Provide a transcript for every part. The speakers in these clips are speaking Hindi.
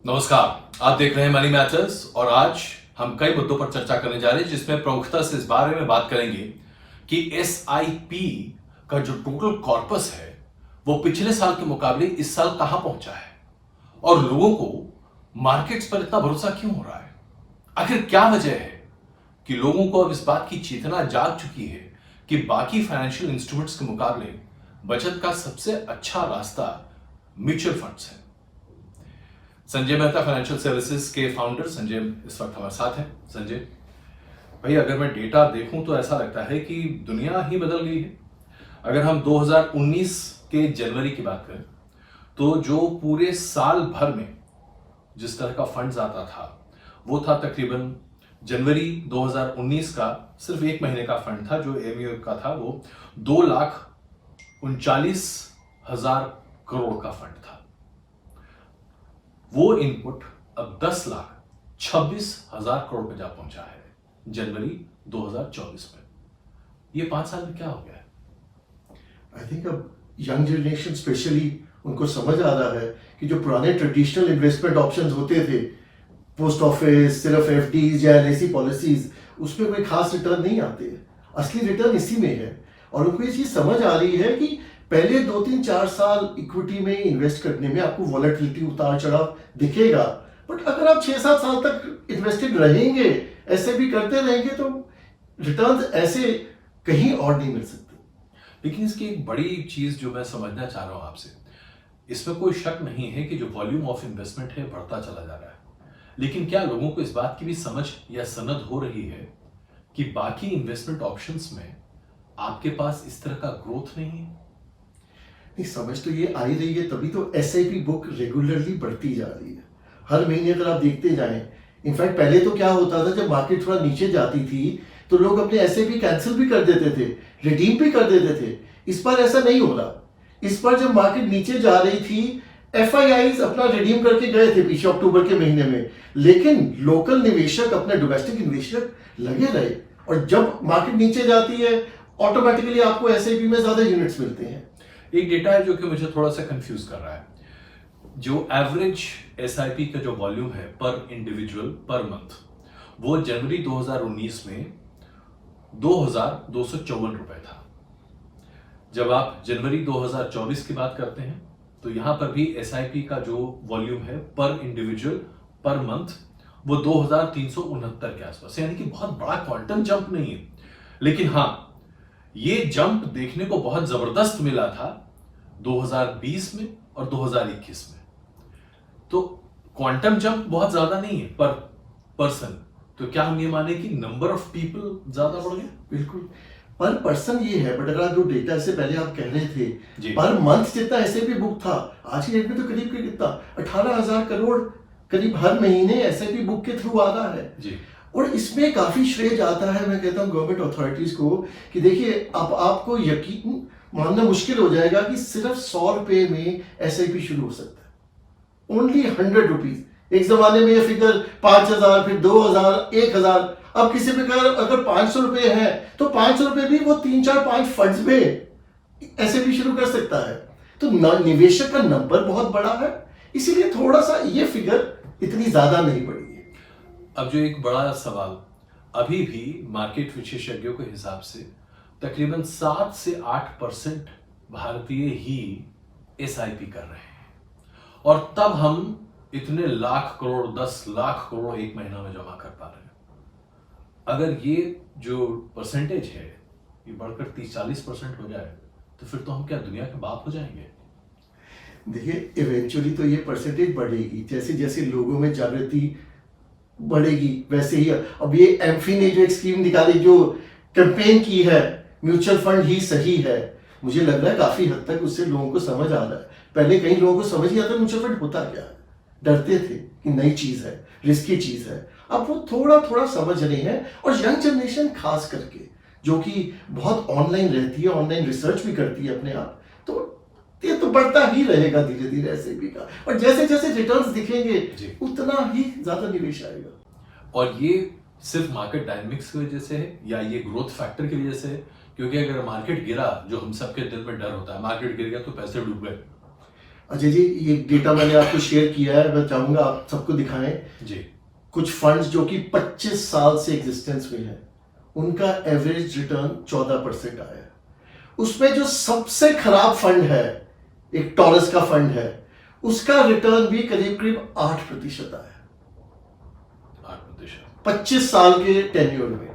नमस्कार, आप देख रहे हैं मनी मैटर्स और आज हम कई मुद्दों पर चर्चा करने जा रहे हैं जिसमें प्रमुखता से इस बारे में बात करेंगे कि एसआईपी का जो टोटल कॉर्पस है वो पिछले साल के मुकाबले इस साल कहां पहुंचा है और लोगों को मार्केट्स पर इतना भरोसा क्यों हो रहा है। आखिर क्या वजह है कि लोगों को अब इस बात की चेतना जाग चुकी है कि बाकी फाइनेंशियल इंस्ट्रूमेंट्स के मुकाबले बचत का सबसे अच्छा रास्ता म्यूचुअल फंड्स है। संजय मेहता फाइनेंशियल सर्विसेज के फाउंडर संजय इस वक्त हमारे साथ हैं। संजय भाई, अगर मैं डेटा देखूं तो ऐसा लगता है कि दुनिया ही बदल गई है। अगर हम 2019 के जनवरी की बात करें तो जो पूरे साल भर में जिस तरह का फंड्स आता था वो था तकरीबन जनवरी 2019 का सिर्फ एक महीने का फंड था जो एमयू का था, वो 2,39,000 करोड़ का फंड था। वो इनपुट अब 10,26,000 करोड़ पे जा पहुंचा है जनवरी 2024 में। ये 5 साल में क्या हो गया है? आई थिंक अब यंग जनरेशन स्पेशली उनको समझ आ रहा है कि जो पुराने ट्रेडिशनल इन्वेस्टमेंट ऑप्शंस होते थे, पोस्ट ऑफिस, सिर्फ एफडीज या एलआईसी पॉलिसीज, उसमें कोई खास रिटर्न नहीं आते हैं। असली रिटर्न इसी में है और उनको ये चीज समझ आ रही है कि पहले 2-3-4 साल इक्विटी में इन्वेस्ट करने में आपको वॉलेटिलिटी, उतार चढ़ाव दिखेगा, बट अगर आप 6-7 साल तक इन्वेस्टेड रहेंगे, ऐसे भी करते रहेंगे, तो रिटर्न ऐसे कहीं और नहीं मिल सकते। लेकिन इसकी एक बड़ी चीज जो मैं समझना चाह रहा हूं आपसे, इसमें कोई शक नहीं है कि जो वॉल्यूम ऑफ इन्वेस्टमेंट है बढ़ता चला जा रहा है, लेकिन क्या लोगों को इस बात की भी समझ या सनद हो रही है कि बाकी इन्वेस्टमेंट ऑप्शंस में आपके पास इस तरह का ग्रोथ नहीं है? नहीं, समझ तो ये आ ही रही है, तभी तो एसआईपी बुक रेगुलरली बढ़ती जा रही है। हर महीने अगर आप देखते जाएं, इनफैक्ट पहले तो क्या होता था, जब मार्केट थोड़ा नीचे जाती थी तो लोग अपने एसआईपी कैंसिल भी कर देते थे, रिडीम भी कर देते थे। इस बार ऐसा नहीं हो रहा। इस बार जब मार्केट नीचे जा रही थी, एफआईआईज अपना रिडीम करके गए थे पीछे अक्टूबर के महीने में, लेकिन लोकल निवेशक, अपने डोमेस्टिक निवेशक लगे रहे, और जब मार्केट नीचे जाती है ऑटोमेटिकली आपको एसआईपी में ज्यादा यूनिट्स मिलते हैं। एक डेटा है जो कि मुझे थोड़ा सा कंफ्यूज कर रहा है। जो एवरेज एसआईपी का जो वॉल्यूम है पर इंडिविजुअल पर मंथ, वो जनवरी 2019 में 2,254 रुपए था। जब आप जनवरी 2024 की बात करते हैं तो यहां पर भी एसआईपी का जो वॉल्यूम है पर इंडिविजुअल पर मंथ वो 2,369 के आसपास, यानी कि बहुत बड़ा क्वांटम जंप नहीं है, लेकिन हां ये जंप देखने को बहुत जबरदस्त मिला था 2020 में और 2021 में। तो क्वांटम जंप बहुत ज्यादा नहीं है पर पर्सन, तो क्या हम ये माने कि नंबर ऑफ पीपल ज्यादा बढ़ गए? बिल्कुल, पर पर्सन ये है, बट अगर जो डेटा से पहले आप कह रहे थे जी। पर मंथ जितना एसआईपी बुक था, आज की डेट में तो करीब कितना 18,000 करोड़ करीब हर महीने एसआईपी बुक के थ्रू आ रहा है जी। और इसमें काफी श्रेय जाता है, मैं कहता हूं, गवर्नमेंट अथॉरिटीज को, कि देखिए अब आपको यकीन मानना मुश्किल हो जाएगा कि सिर्फ 100 रुपए में एसआईपी शुरू हो सकता है। Only 100 rupees. एक जमाने में ये फिगर 5,000, फिर 2,000, 1,000। अब किसी पे अगर 500 रुपए है तो 500 रुपए भी वो 3-4-5 फंड्स में एसआईपी शुरू कर सकता है। तो निवेशक का नंबर बहुत बड़ा है, इसीलिए थोड़ा सा ये फिगर इतनी ज्यादा नहीं बढ़ी है। अब जो एक बड़ा सवाल, अभी भी मार्केट विशेषज्ञों के हिसाब से तकरीबन 7 से 8% भारतीय ही एसआईपी कर रहे हैं, और तब हम इतने लाख करोड़, 10 लाख करोड़ एक महीना में जमा कर पा रहे हैं। अगर ये जो परसेंटेज है ये बढ़कर 30-40% हो जाए तो फिर तो हम क्या दुनिया के बाप हो जाएंगे? देखिए, इवेंचुअली तो ये परसेंटेज बढ़ेगी, जैसे जैसे लोगों में जागृति बढ़ेगी वैसे ही। अब ये एमफी ने जो एक स्कीम निकाली, जो कैंपेन की है, म्यूचुअल फंड ही सही है, मुझे लग रहा है काफी हद तक उससे लोगों को समझ आ रहा है। पहले कई लोगों को समझ नहीं आता म्यूचुअल फंड होता क्या है, डरते थे कि नई चीज है, रिस्की चीज है। अब वो थोड़ा थोड़ा समझ रहे हैं, और यंग जनरेशन खास करके जो कि बहुत ऑनलाइन रहती है, ऑनलाइन रिसर्च भी करती है अपने आप, तो ये तो बढ़ता ही रहेगा धीरे धीरे एसआईपी का, और जैसे जैसे रिटर्न्स दिखेंगे उतना ही ज्यादा निवेश आएगा। और ये सिर्फ मार्केट डायनेमिक्स की वजह से है या ये ग्रोथ फैक्टर की वजह से है? क्योंकि अगर मार्केट गिरा, जो हम सबके दिल में डर होता है, मार्केट गिर गया तो पैसे डूब गए, अजय जी, ये डेटा मैंने आपको शेयर किया है, मैं चाहूंगा आप सबको दिखाएं। जी। कुछ फंड्स जो कि 25 साल से एग्जिस्टेंस में है, उनका एवरेज रिटर्न 14% आया है। उसमें जो सबसे खराब फंड है, एक टॉरस का फंड है, उसका रिटर्न भी करीब करीब 8% आया है 8%। 25 साल के टेन्योर में।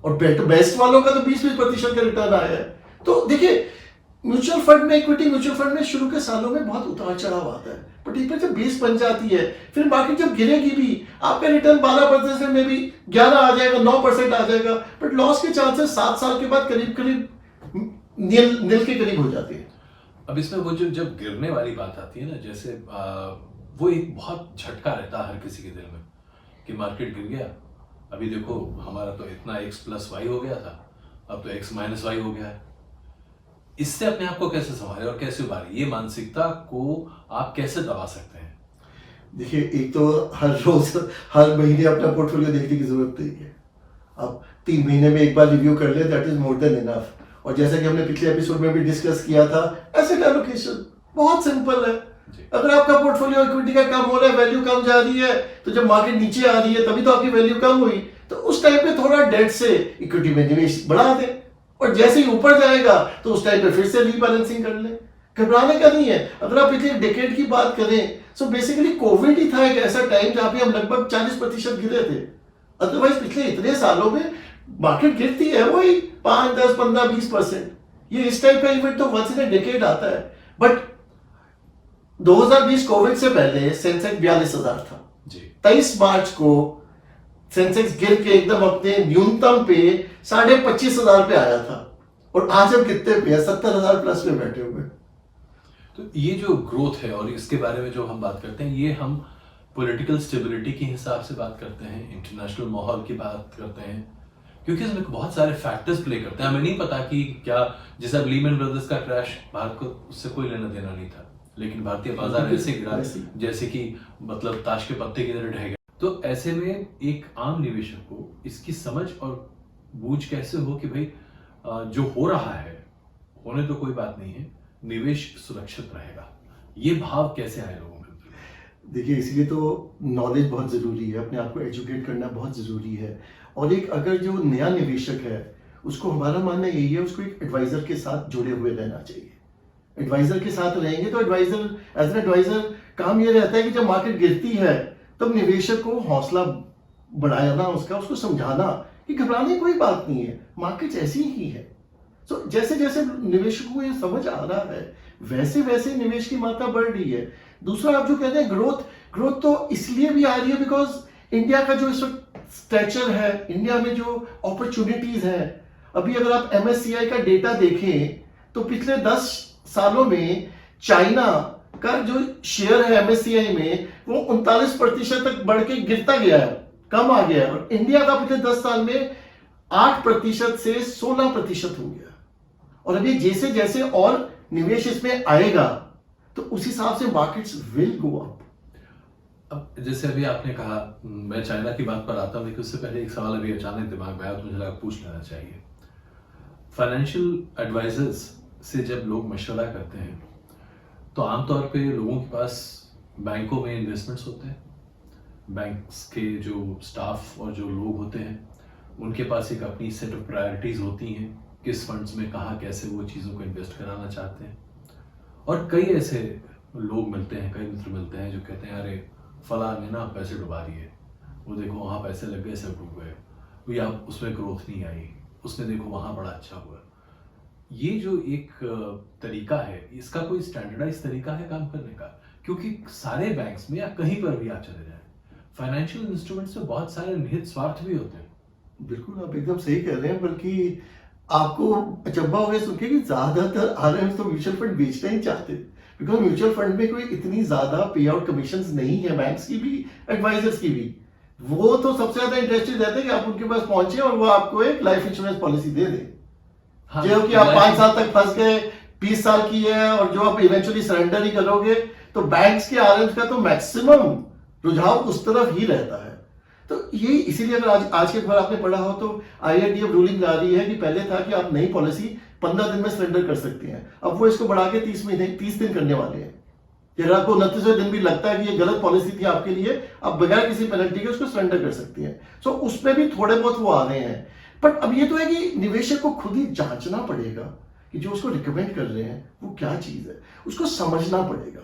और बेस्ट वालों का तो 20-20% का रिटर्न आया है। तो देखिए, म्यूचुअल फंड में, इक्विटी म्यूचुअल फंड में शुरू के सालों में बहुत उतार चढ़ाव आता है, बट एक बार जब बेस बन जाती है, फिर मार्केट जब गिरेगी भी, आपका रिटर्न 12% में भी 11 आ जाएगा, 9% आ जाएगा, बट लॉस के चांसेस 7 साल के बाद करीब करीब नील के करीब हो जाते हैं। अब इसमें वो जो जब गिरने वाली बात आती है ना, जैसे वो एक बहुत झटका रहता है हर किसी के दिल में कि मार्केट गिर गया। अभी देखो, हमारा तो इतना x+y हो गया था, अब तो x-y हो गया है। इससे अपने आप को कैसे संभाले और कैसे उबारे? ये मानसिकता को आप कैसे दबा सकते हैं? देखिए, एक तो हर रोज हर महीने अपना पोर्टफोलियो देखने की जरूरत नहीं है। अब 3 महीने में एक बार रिव्यू कर ले, that is more than enough. और जैसा कि हमने पिछले एपिसोड में भी डिस्कस किया था, एसेट एलोकेशन बहुत सिंपल है। अगर आपका पोर्टफोलियो इक्विटी का कम हो रहा है, वैल्यू कम जा रही है, तो जब मार्केट नीचे आ रही है तभी तो आपकी वैल्यू कम हुई, तो उस टाइम पे थोड़ा डेट से इक्विटी में निवेश बढ़ा दें, और जैसे ही ऊपर जाएगा तो उस टाइम पे फिर से रीबैलेंसिंग कर लें। घबराने का नहीं है। अगर आप पिछले डेकेड की बात करें, सो बेसिकली कोविड ही था एक ऐसा टाइम जहां पे हम लगभग 40% गिरे थे। अदरवाइज पिछले इतने सालों में मार्केट गिरती है वही 5, 10, 15, 20%। ये इस टाइप का इवेंट तो वंस इन डेकेड आता है। बट 2020 कोविड से पहले सेंसेक्स 42,000 था जी। 23 मार्च को सेंसेक्स गिर के एकदम अपने न्यूनतम पे 25,500 पे आया था, और आज हम कितने पे 70,000 प्लस में बैठे हुए। तो ये जो ग्रोथ है और इसके बारे में जो हम बात करते हैं, ये हम पॉलिटिकल स्टेबिलिटी के हिसाब से बात करते हैं, इंटरनेशनल माहौल की बात करते हैं, क्योंकि इसमें बहुत सारे फैक्टर्स प्ले करते हैं। हमें नहीं पता कि क्या, जैसे अब लीमन ब्रदर्स का क्रैश, भारत को उससे कोई लेना देना नहीं था, लेकिन भारतीय बाजार ऐसे गिरा जैसे कि मतलब ताश के पत्ते की तरह ढह गया। तो ऐसे में एक आम निवेशक को इसकी समझ और बूझ कैसे हो कि भाई जो हो रहा है, होने तो कोई बात नहीं है, निवेश सुरक्षित रहेगा, ये भाव कैसे आए लोगों में? देखिए, इसलिए तो नॉलेज बहुत ज़रूरी है, अपने आप को एजुकेट करना बहुत ज़रूरी है। और एक अगर जो नया निवेशक है, उसको हमारा मानना यही है, उसको एक एडवाइज़र के साथ जुड़े हुए रहना चाहिए। एडवाइज़र के साथ रहेंगे तो एडवाइज़र, एज एन एडवाइज़र काम ये रहता है कि जब मार्केट गिरती है तब निवेशक को हौसला बढ़ाना, उसको समझाना कि घबराने की कोई बात नहीं है, मार्केट ऐसी ही है। तो जैसे जैसे निवेशकों को ये समझ आ रहा है, वैसे वैसे निवेश की मात्रा बढ़ रही है। दूसरा, आप जो कहते हैं ग्रोथ तो इसलिए भी आ रही है बिकॉज इंडिया का जो इस वक्त स्ट्रेचर है, इंडिया में जो अपॉर्चुनिटीज है, अभी अगर आप MSCI का डेटा देखें तो पिछले 10 सालों में चाइना का जो शेयर है MSCI में, वो 39% तक बढ़ के गिरता गया है, कम आ गया है। और इंडिया का पिछले 10 साल में 8% से 16% हो गया। और अभी जैसे जैसे और निवेश इसमें आएगा तो उस हिसाब से मार्केट्स विल गो अप। अब जैसे अभी आपने कहा, मैं चाइना की बात पर आता हूं, लेकिन उससे पहले एक सवाल अभी अचानक दिमाग में आया तो मुझे लगा पूछ लेना चाहिए। फाइनेंशियल एडवाइजर्स से जब लोग मशवरा करते हैं तो आमतौर पे लोगों के पास बैंकों में इन्वेस्टमेंट्स होते हैं, बैंक्स के जो स्टाफ और जो लोग होते हैं उनके पास एक अपनी सेट ऑफ प्रायोरिटीज होती हैं, किस फंड्स में कहाँ कैसे वो चीज़ों को इन्वेस्ट कराना चाहते हैं। और कई ऐसे लोग मिलते हैं, कई मित्र मिलते हैं जो कहते हैं, अरे फला ने ना पैसे डुबा दिए, वो देखो वहाँ पैसे लग गए, सब डूब गए, या उसमें ग्रोथ नहीं आई, उसने देखो वहाँ बड़ा अच्छा हुआ। ये जो एक तरीका है, इसका कोई स्टैंडर्डाइज तरीका है काम करने का? क्योंकि सारे बैंक्स में या कहीं पर भी आप चले जाएं, फाइनेंशियल इंस्ट्रूमेंट्स में बहुत सारे निहित स्वार्थ भी होते हैं। बिल्कुल, आप एकदम सही कह रहे हैं। बल्कि आपको अचंभा हो गया सुन के कि ज्यादातर आरएम्स तो म्यूचुअल फंड बेचना ही चाहते हैं, बिकॉज म्यूचुअल फंड में कोई इतनी ज्यादा पे आउट कमीशन नहीं है, बैंक्स की भी, एडवाइजर्स की भी। वो तो सबसे ज्यादा इंटरेस्टेड रहते हैं कि आप उनके पास पहुंचे और वो आपको एक लाइफ इंश्योरेंस पॉलिसी दे दें। हाँ, जो कि आप 5 साल तक फंस गए, 20 साल की है, और जो आप इवेंचुअली सरेंडर ही करोगे, तो बैंक्स के आरएम्स का तो मैक्सिमम रुझाव उस तरफ ही रहता है। तो ये इसीलिए अगर आज के अखबार आपने पढ़ा हो तो IRDAI रूलिंग आ रही है कि पहले था कि आप नई पॉलिसी 15 दिन में सरेंडर कर सकते हैं, अब वो इसको बढ़ा के 30 दिन करने वाले हैं। कि अगर आपको 29वें दिन भी लगता है कि ये गलत पॉलिसी थी आपके लिए, आप बगैर किसी पेनल्टी के उसको सरेंडर कर सकती हैं। सो उसमें भी थोड़े बहुत वो आ रहे हैं। बट अब ये तो है कि निवेशक को खुद ही जांचना पड़ेगा कि जो उसको रिकमेंड कर रहे हैं वो क्या चीज है, उसको समझना पड़ेगा।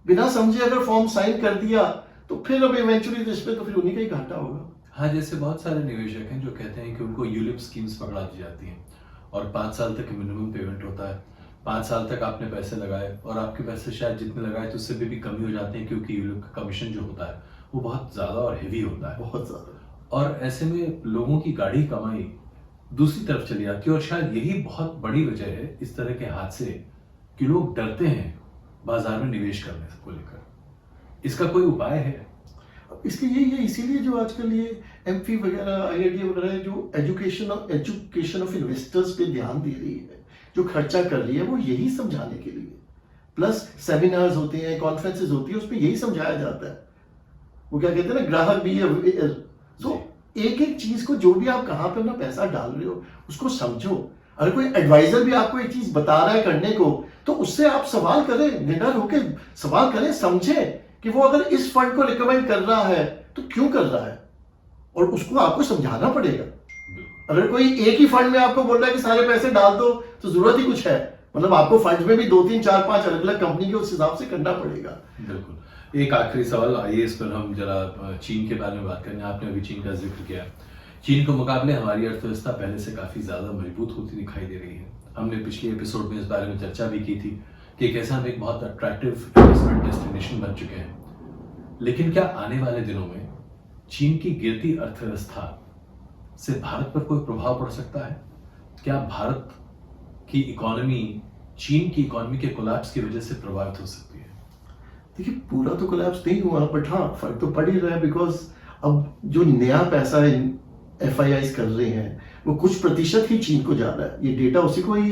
बिना समझे अगर फॉर्म साइन कर दिया तो फिर अब इवेंचुअली इस पे तो फिर उन्हीं का ही घाटा होगा। हाँ, जैसे बहुत सारे निवेशक हैं जो कहते हैं कि उनको यूलिप स्कीम्स पकड़ा दी जाती हैं और 5 साल तक मिनिमम पेमेंट होता है। 5 साल तक आपने पैसे लगाए और आपके पैसे शायद जितने लगाए तो उससे भी कम ही हो जाते हैं, क्योंकि यूलिप का कमीशन जो होता है वो बहुत ज़्यादा और हेवी होता है। बहुत ज्यादा। और ऐसे में लोगों की गाढ़ी कमाई दूसरी तरफ चली जाती है और शायद यही बहुत बड़ी वजह है इस तरह के हादसे कि लोग डरते हैं बाजार में निवेश करने को लेकर। इसका कोई उपाय है? अब इसके यही है, इसीलिए जो आजकल ये एमफी वगैरह आईआईटी वगैरह है जो एजुकेशन ऑफ इन्वेस्टर्स पे ध्यान दे रही है, जो खर्चा कर रही है, वो यही समझाने के लिए। प्लस सेमिनार्स होते हैं, कॉन्फ्रेंसेस होती है, उस पर यही समझाया जाता है। वो क्या कहते हैं ना, ग्राहक भी अवेयर। तो एक एक चीज को, जो भी आप कहाँ पे अपना पैसा डाल रहे हो उसको समझो। अगर कोई एडवाइजर भी आपको एक चीज बता रहा है करने को, तो उससे आप सवाल करें, निडर होकर सवाल करें, समझें कि वो अगर इस फंड को रिकमेंड कर रहा है तो क्यों कर रहा है, और उसको आपको समझाना पड़ेगा। अगर कोई एक ही फंड में आपको बोल रहा है कि सारे पैसे डाल दो तो जरूरत ही कुछ है, मतलब आपको फंड में भी 2 3 4 5 अलग अलग कंपनी के उस हिसाब से करना पड़ेगा। बिल्कुल। एक आखिरी सवाल, आइए इस पर हम जरा चीन के बारे में बात करें। आपने अभी चीन का जिक्र किया। चीन के मुकाबले हमारी अर्थव्यवस्था पहले से काफी ज्यादा मजबूत होती दिखाई दे रही है। हमने पिछले एपिसोड में इस बारे में चर्चा भी की थी कि कैसे हम एक बहुत अट्रैक्टिव इन्वेस्टमेंट डेस्टिनेशन बन चुके हैं। लेकिन क्या आने वाले दिनों में चीन की गिरती अर्थव्यवस्था से भारत पर कोई प्रभाव पड़ सकता है? क्या भारत की इकोनॉमी चीन की इकोनॉमी के कोलैप्स की वजह से प्रभावित हो सकती है? देखिए, पूरा तो कोलैप्स नहीं हुआ, बट हाँ फर्क तो पड़ ही रहा है। बिकॉज अब जो नया पैसा एफआईआईज कर रहे हैं वो कुछ प्रतिशत ही चीन को जा रहा है। ये डेटा उसी को ही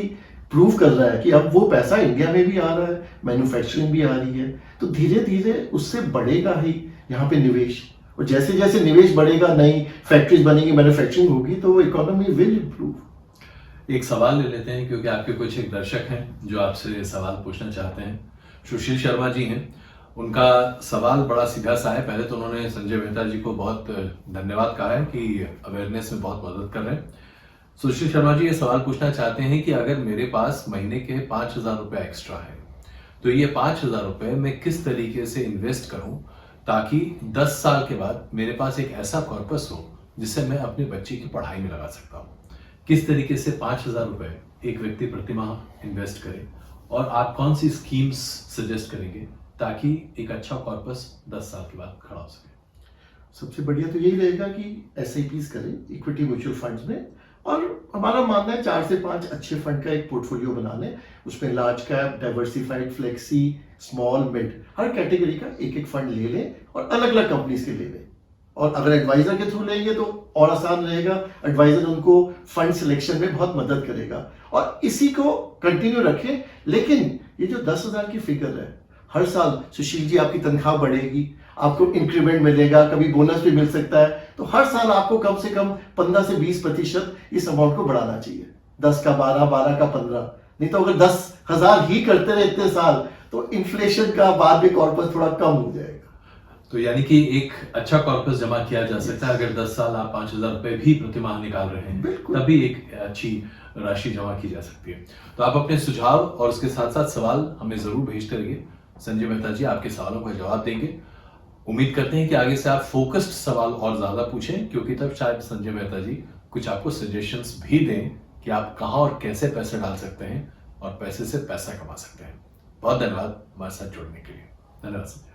प्रूव कर रहा है कि अब वो पैसा इंडिया में भी आ रहा है, मैन्युफैक्चरिंग भी आ रही है, तो धीरे धीरे उससे बढ़ेगा ही यहाँ पे निवेश। और जैसे जैसे निवेश बढ़ेगा, नई फैक्ट्रीज बनेगी, मैन्युफैक्चरिंग होगी, तो वो इकोनॉमी विल इम्प्रूव। एक सवाल ले लेते हैं, क्योंकि आपके कुछ एक दर्शक हैं जो आपसे सवाल पूछना चाहते हैं। सुशील शर्मा जी हैं, उनका सवाल बड़ा सीधा सा है। पहले तो उन्होंने संजय मेहता जी को बहुत धन्यवाद कहा है कि अवेयरनेस में बहुत मदद कर रहे हैं। सुशील शर्मा जी ये सवाल पूछना चाहते हैं कि अगर मेरे पास महीने के 5,000 रुपए एक्स्ट्रा है तो ये 5,000 रुपए मैं किस तरीके से इन्वेस्ट करूं ताकि 10 साल के बाद मेरे पास एक ऐसा कॉर्पस हो जिससे मैं अपने बच्चे की पढ़ाई में लगा सकता हूं। किस तरीके से 5,000 रुपए एक व्यक्ति प्रतिमाह इन्वेस्ट करे, और आप कौन सी स्कीम्स सजेस्ट करेंगे ताकि एक अच्छा कॉर्पस 10 साल के बाद खड़ा हो सके? सबसे बढ़िया तो यही रहेगा कि एसआईपीज करें इक्विटी म्यूचुअल फंड्स में, और हमारा मानना है 4 से 5 अच्छे फंड का एक पोर्टफोलियो बना लें। उसमें large cap, diversified, flexi, small, mid, हर कैटेगरी का एक एक फंड ले लें और अलग अलग कंपनीज के ले लें। और अगर एडवाइजर के थ्रू लेंगे तो और आसान रहेगा, एडवाइजर उनको फंड सिलेक्शन में बहुत मदद करेगा, और इसी को कंटिन्यू रखें। लेकिन ये जो 10,000 की फिगर है, हर साल सुशील जी आपकी तनख्वाह बढ़ेगी, आपको इंक्रीमेंट मिलेगा, कभी बोनस भी मिल सकता है, तो हर साल आपको कम से कम 15 से 20% इस अमाउंट को बढ़ाना चाहिए। 10 का 12, 12 का 15। नहीं तो अगर 10,000 ही करते रहे इतने साल तो इन्फ्लेशन का बाद में कॉर्पस थोड़ा कम हो जाएगा। तो यानी कि एक अच्छा कॉर्पस जमा किया जा सकता है। अगर 10 साल आप 5,000 रुपए भी प्रतिमाह निकाल रहे हैं तभी एक अच्छी राशि जमा की जा सकती है। तो आप अपने सुझाव और उसके साथ साथ सवाल हमें जरूर भेजते रहिए। संजय मेहता जी आपके सवालों का जवाब देंगे। उम्मीद करते हैं कि आगे से आप फोकस्ड सवाल और ज्यादा पूछें, क्योंकि तब शायद संजय मेहता जी कुछ आपको सजेशंस भी दें कि आप कहां और कैसे पैसे डाल सकते हैं और पैसे से पैसा कमा सकते हैं। बहुत धन्यवाद हमारे साथ जुड़ने के लिए। धन्यवाद संजय।